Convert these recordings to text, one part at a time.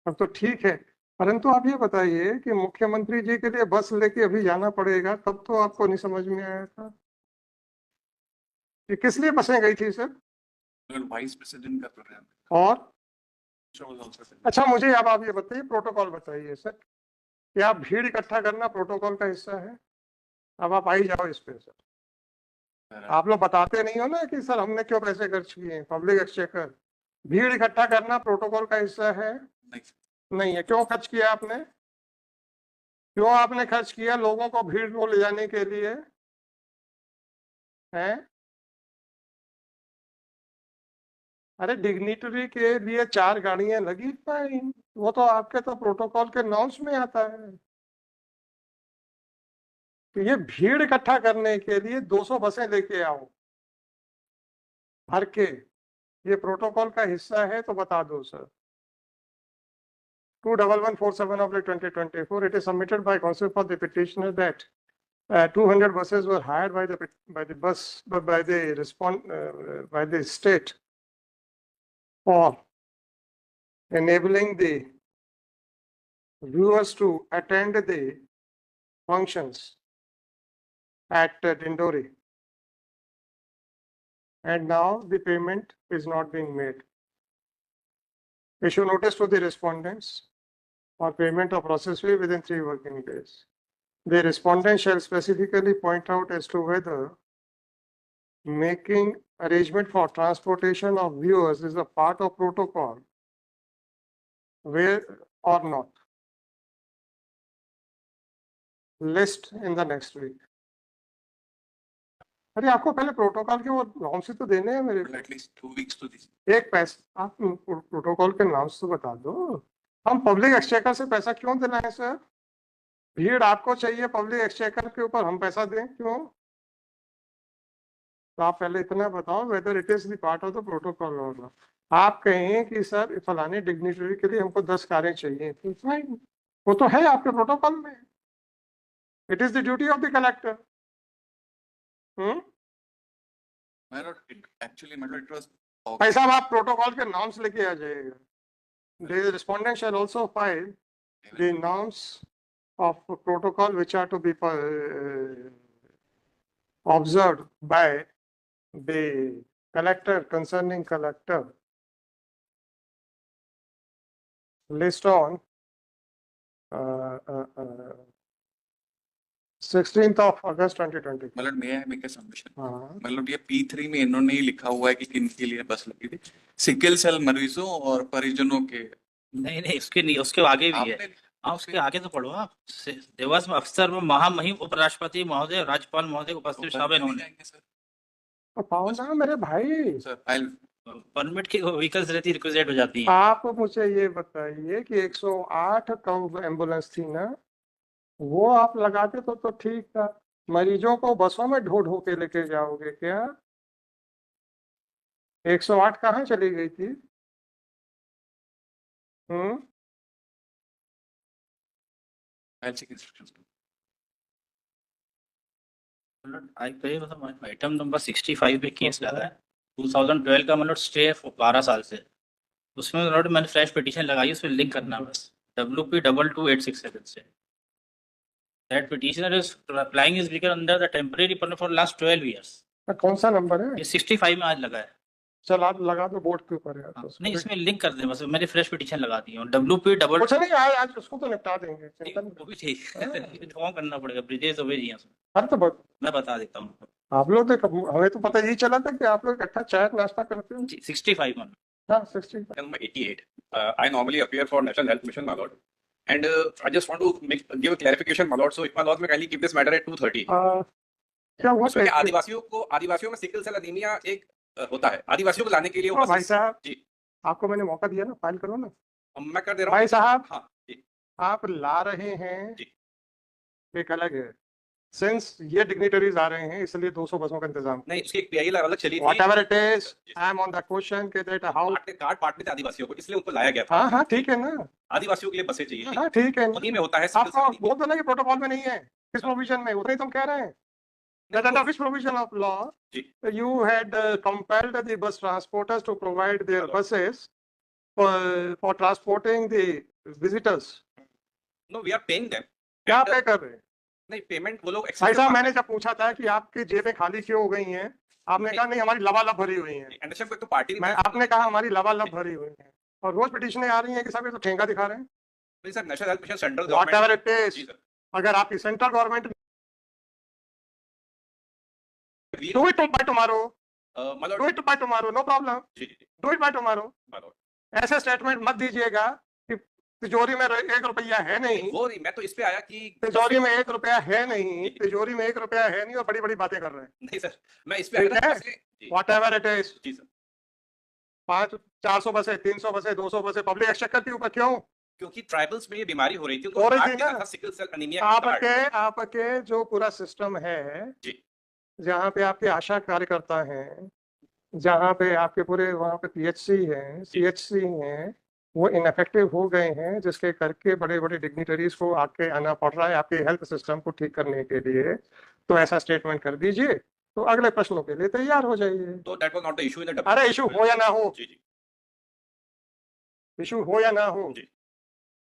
अब तो ठीक है, परंतु आप ये बताइए कि मुख्यमंत्री जी के लिए बस लेके अभी जाना पड़ेगा, तब तो आपको नहीं समझ में आया था कि किस लिए बसें गई थी सर। वाइस प्रेसिडेंट का प्रोग्राम और अच्छा, मुझे अब आप ये बताइए, प्रोटोकॉल बताइए सर, क्या भीड़ इकट्ठा करना प्रोटोकॉल का हिस्सा है? अब आप आई जाओ इस पे सर। आप लोग बताते नहीं हो ना कि सर हमने क्यों पैसे खर्च किए हैं, पब्लिक एक्सचेकर। भीड़ इकट्ठा करना प्रोटोकॉल का हिस्सा है? नहीं है। क्यों खर्च किया आपने? क्यों आपने खर्च किया लोगों को भीड़ को ले जाने के लिए? हैं? अरे डिग्निटरी के लिए 4 गाड़ियां लगी, फाइन, वो तो आपके तो प्रोटोकॉल के नॉर्म्स में आता है। तो ये भीड़ इकट्ठा करने के लिए 200 बसें लेके आओ भर के, ये प्रोटोकॉल का हिस्सा है तो बता दो sir. 21147 of 2024, it is submitted by counsel for the petitioner that 200 buses were hired by the state for enabling the viewers to attend the functions at Dindori, and now the payment is not being made. Issue notice to the respondents for payment of process fee within 3 working days. The respondent shall specifically point out as to whether making arrangement for transportation of viewers is a part of protocol, where or not. List in the next week. अरे आपको पहले protocol के वो norms तो देने हैं मेरे को। एटलीस्ट 2 वीक्स तो एक पैसा आप प्रोटोकॉल के नॉर्म्स तो बता दो। हम पब्लिक एक्सचेकर से पैसा क्यों दिलाएं सर? भीड़ आपको चाहिए, पब्लिक एक्सचेकर के ऊपर हम पैसा दें क्यों? तो आप पहले इतना बताओ whether it is the part of the protocol और नॉट। आप कहें कि सर फलाने डिग्निटरी के लिए हमको 10 कारें चाहिए, तो फाइन, वो तो है आपके प्रोटोकॉल में। It is the duty of the collector. भाई साहब आप प्रोटोकॉल के नॉर्म्स लेके आ जाइएगा। The respondent shall also file the norms of protocol which are to be observed by the collector, concerning collector, list on 16th of August 2020। मतलब मैं क्या submission, हाँ, मतलब ये P3 में इन्होंने ही लिखा हुआ है कि किन के लिए बस लगी थी, सिकल सेल मरीजों और परिजनों के। नहीं नहीं, उसके नहीं, उसके आगे भी है। हाँ, उसके आगे तो पढ़ो आप। देवास में अफसर में महामहिम उपराष्ट्रपति महोदय, राज्यपाल महोदय उपस्थित शामिल होने। तो पाओ ना मेरे भाई, परमिट की व्हीकल्स रहती रिक्विजिट हो जाती है। आप मुझे ये बताइए कि 108 कम एम्बुलेंस थी ना, वो आप लगाते तो ठीक था। मरीजों को बसों में ढो ढो के लेके जाओगे क्या? 108 कहाँ चली गई थी? आइटम नंबर 65 पे केस लगा है 2012 का, मतलब स्टे 12 साल से। उसमें मैंने फ्रेश पिटीशन लगाई, उसमें लिंक करना बस WP22867 से। That petitioner is applying his vehicle under the temporary permit for last 12 years। कौन सा नंबर है? ये 65 में आज लगा है। चल आप लगा दो बोर्ड के ऊपर यार। तो नहीं, इसमें लिंक कर दे बस, मैंने फ्रेश पिटीशन लगा दी है। WP कुछ नहीं यार, आज उसको तो निपटा देंगे, वो भी ठीक है। इन्फॉर्म करना पड़ेगा ब्रिजेश ओवे जी। अरे तो मैं बता देता हूँ। आप लोग तो, हमें तो पता यही चला था कि आप लोग इकट्ठा चाय नाश्ता करते हो। 65 में। हाँ 65। Number 88. I normally appear for National Health Mission, my lord. And I just want to give a clarification, my lord. So, if my lord, may kindly keep this matter at 2:30. क्या हुआ? उसमें आदिवासियों में सिकल सेल एनीमिया एक होता है, आदिवासियों को लाने के लिए। भाई साहब जी, आपको मैंने मौका दिया ना, फाइल करो ना। मैं कर दे रहा हूँ भाई साहब। हाँ जी, आप ला रहे हैं जी, एक अलग है। सिंस ये डिग्निटरीज आ रहे हैं, इसलिए 200 बसों का इंतजाम नहीं, उसकी एक पीआई अलग चली थी। Whatever it is, I am on the question कि that how कार्ड बांटने थे आदिवासियों को, इसलिए उनको लाया गया था। हाँ हाँ ठीक है ना, आदिवासियों के लिए बसें चाहिए। हाँ ठीक है, उन्हीं में होता है। आपको बोल दो ना कि प्रोटोकॉल में नहीं है, किस प्रोविजन में, उतना ही तुम कह रहे हैं। That under which provision of law you had compelled the bus transporters to provide their buses for transporting the visitors? No we are paying them. क्या पे कर रहे हैं? नहीं, पेमेंट वो लोग भाई excessive साहब, मांग मैंने जब पूछा था कि आपकी जेबें खाली क्यों हो गई हैं, आपने कहा नहीं हमारी लबालब भरी हुई हैं। रहे हैं। NHM को तो पार्टी मैं आपने कहा हमारी लबालब भरी हुई हैं, और रोज पिटीशनें आ रही हैं कि साहब ये तो ठेंगा दिखा रहे हैं। नहीं sir, National Health Mission central whatever government. It जी इज, सर, अगर आपकी central government we- do it by tomorrow, my lord, do it by tomorrow, no problem, जी जी, do it by tomorrow. my lord। ऐसे statement मत दीजिएगा कि तिजोरी में 1 रुपया है नहीं, वो नहीं, मैं तो इस पे आया कि तिजोरी में 1 रुपया है नहीं, तिजोरी में 1 रुपया है नहीं, और बड़ी बड़ी बातें कर रहे हैं। नहीं सर, मैं इस पे आया ठीक था है? कैसे- जी वॉट एवर इट इज, जी सर, 400 बसें, 300 बसें, 200 बसें पब्लिक एक्सचेकर के ऊपर क्यों? क्योंकि ट्राइबल्स में ये बीमारी हो रही थी, हो रही थी कार्ड ना? था, सिकल सेल एनीमिया का कार्ड। आपके जो पूरा सिस्टम है, जी जहाँ पे आपके आशा कार्यकर्ता हैं, जहाँ पे आपके पूरे वहाँ पे PHC हैं, CHC हैं, वो इनफेक्टिव हो गए हैं, जिसके करके बड़े बड़े डिग्निटरीज को आके आना पड़ रहा है आपके हेल्थ सिस्टम को ठीक करने के लिए। तो ऐसा स्टेटमेंट कर दीजिए, तो अगले प्रश्नों के लिए तैयार हो जाइए। तो that was not the issue in the अरे इशू हो या ना हो, जी जी इशू हो या ना हो, जी।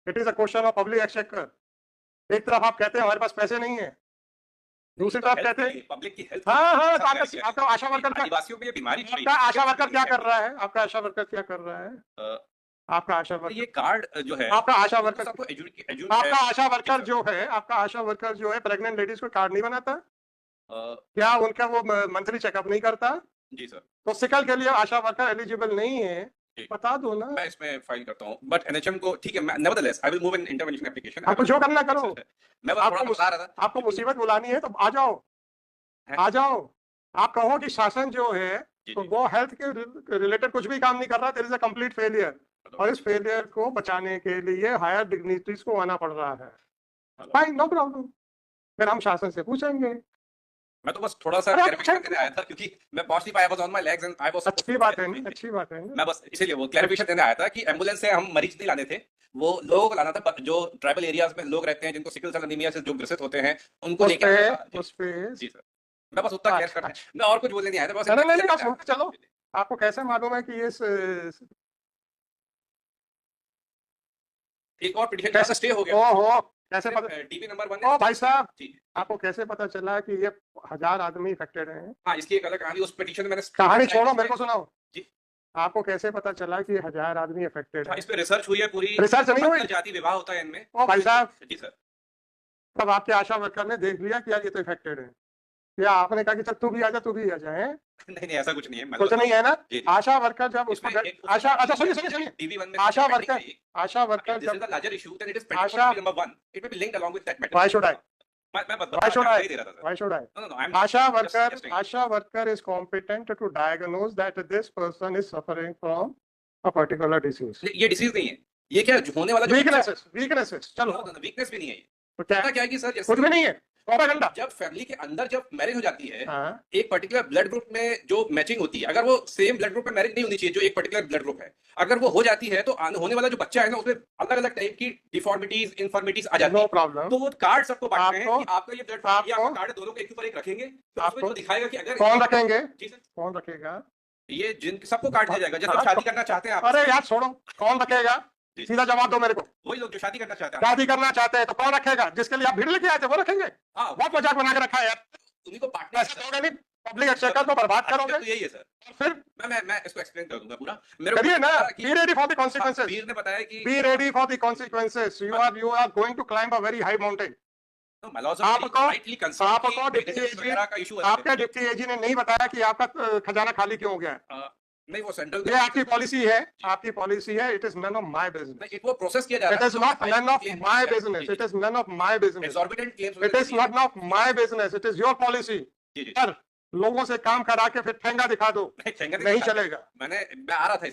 It is a question of public exchequer. एक तरफ आप कहते हैं हमारे पास पैसे नहीं है, दूसरी तरफ कहते हैं पब्लिक की हेल्थ। हाँ, तो आपका आशा वर्कर का, आदिवासियों में ये बीमारी हो रही आपका है। आशा वर्कर क्या कर रहा है? आपका आशा वर्कर क्या कर रहा है? अ, आपका आशा ये वर्कर, कार्ड जो है, आपका आशा वर्कर, सबको आपका आशा वर्कर जो है, आपका आशा वर्कर जो है प्रेग्नेंट लेडीज को कार्ड नहीं बनाता? क्या उनका वो मंथली चेकअप नहीं करता? जी सर, तो सिकल के लिए आशा वर्कर एलिजिबल नहीं है, जी। बता दो ना। मैं इसमें फाइल करता हूँ, बट NHM को ठीक है, nevertheless I will move in intervention application. आपको जो करना करो, मैं बस थोड़ा बता रहा था। आपको मुसीबत बुलानी है तो आ जाओ, आ जाओ। आप कहो कि शासन जो है जी, तो जी। वो हेल्थ के रिलेटेड कुछ भी काम नहीं कर रहा, there is a complete failure, और इस फेलियर को बचाने के लिए हायर डिग्निटरीज को आना पड़ रहा है। फाइन, नो प्रॉब्लम, फिर हम शासन से पूछेंगे। मैं तो बस थोड़ा सा अरे क्लैरिफिकेशन अच्छा। देने आया था, क्योंकि मैं पहुंच नहीं पाया, was on my legs and I was. अच्छी बात है नहीं, अच्छी बात है। मैं बस इसीलिए वो क्लैरिफिकेशन देने आया था कि एम्बुलेंस से हम मरीज नहीं लाने थे, वो लोगों को लाना था, जो ट्राइबल एरियाज में लोग रहते हैं, जिनको सिकल सेल एनीमिया से जो ग्रसित होते हैं, उनको लेके आना था। उस पे जी सर, मैं बस उतना क्लियर करना, मैं और कुछ बोलने नहीं आया था, बस नहीं, आप सुनते चलो। आपको कैसे मालूम है कि ये एक और पिटीशन कैसे स्टे हो गया? ओहो, कैसे पता? DP नंबर 1 ओ भाई साहब, जी। आपको कैसे पता चला कि ये 1000 आदमी इफेक्टेड हैं? हाँ, इसकी एक अलग कहानी, उस पिटीशन में मैंने कहानी छोड़ो, मेरे को सुनाओ। जी। आपको कैसे पता चला कि 1000 आदमी इफेक्टेड हाँ, है? इस पे रिसर्च हुई है पूरी। रिसर्च नहीं हुई? जाति विवाह होता है इनमें। ओ भाई साहब, जी सर। तब आपके आशा वर्कर ने देख लिया कि यार ये तो इफेक्टेड है, या आपने कहा कि चल तू भी आ जा, तू भी आ जा, हैं? नहीं ऐसा कुछ नहीं है, कुछ नहीं है ना? जी, जी। आशा वर्कर जब उसको इसमें एक- आशा, अच्छा सुनिए, DB1 में ASHA worker, ASHA worker This is जब, the larger issue, then it is ASHA- pending number 1. It will be linked along with that matter. Why should I? मैं बता Why should I? दे रहा था sir. Why should I? No, I'm Asha just worker, suggesting. Asha worker is competent to diagnose that this person is suffering from a particular disease. ये disease नहीं है, ये क्या होने वाला Weaknesses, चलो, वीकनेस भी नहीं है ये। तो क्या? पता क्या है कि सर, कुछ जैसे भी नहीं है, प्रोपेगेंडा। जब फैमिली के अंदर जब मैरिज हो जाती है, हाँ, एक पर्टिकुलर ब्लड ग्रुप में जो मैचिंग होती है, अगर वो सेम ब्लड ग्रुप में मैरिज नहीं होनी चाहिए, जो एक पर्टिकुलर ब्लड ग्रुप है, अगर वो हो जाती है तो होने वाला जो बच्चा है ना, उसमें अलग अलग टाइप की डिफॉर्मिटीज, इनफॉर्मिटीज आ जाती नो है। प्रॉब्लम। तो वो कार्ड सबको बांटते हैं आपको- कि आपका ये ब्लड, ये आपका आपको- कार्ड है, दोनों को एक के ऊपर एक रखेंगे, तो आपको- उसमें जो दिखाएगा कि अगर कौन रखेंगे? जी सर, कौन रखेगा? ये जिन सबको कार्ड दिया जाएगा, जैसे आप शादी करना चाहते हैं आप, अरे यार छोड़ो, कौन रखेगा? जी। सीधा जवाब दो मेरे को। वही लोग जो शादी करना चाहते हैं, शादी करना चाहते हैं तो कौन रखेगा? जिसके लिए आप भीड़ लेके आए थे वो रखेंगे। हाँ, बहुत मजाक बना के रखा है यार, उन्हीं को बांटना ऐसा दोगे नहीं, पब्लिक एक्सचेकर को बर्बाद करोगे। तो यही है सर। फिर मैं इसको एक्सप्लेन कर दूंगा पूरा। मेरे करिए ना, कि- be ready for the consequences, Veer ने बताया कि be ready for the consequences. You are going to climb a very high mountain. आपको आपके डिप्टी एजी ने नहीं बताया कि आपका खजाना खाली क्यों हो गया है। नहीं, वो सेंट्रल, ये आपकी पॉलिसी है, आपकी पॉलिसी है। It is none of my business, वो प्रोसेस किया जा इट रहा is not none of my business, it is none of my business, exorbitant claims, it is not of my business, it is your policy. जी जी, sir, लोगों से काम करा के फिर ठेंगा दिखा दो, नहीं चलेगा। मैं आ रहा था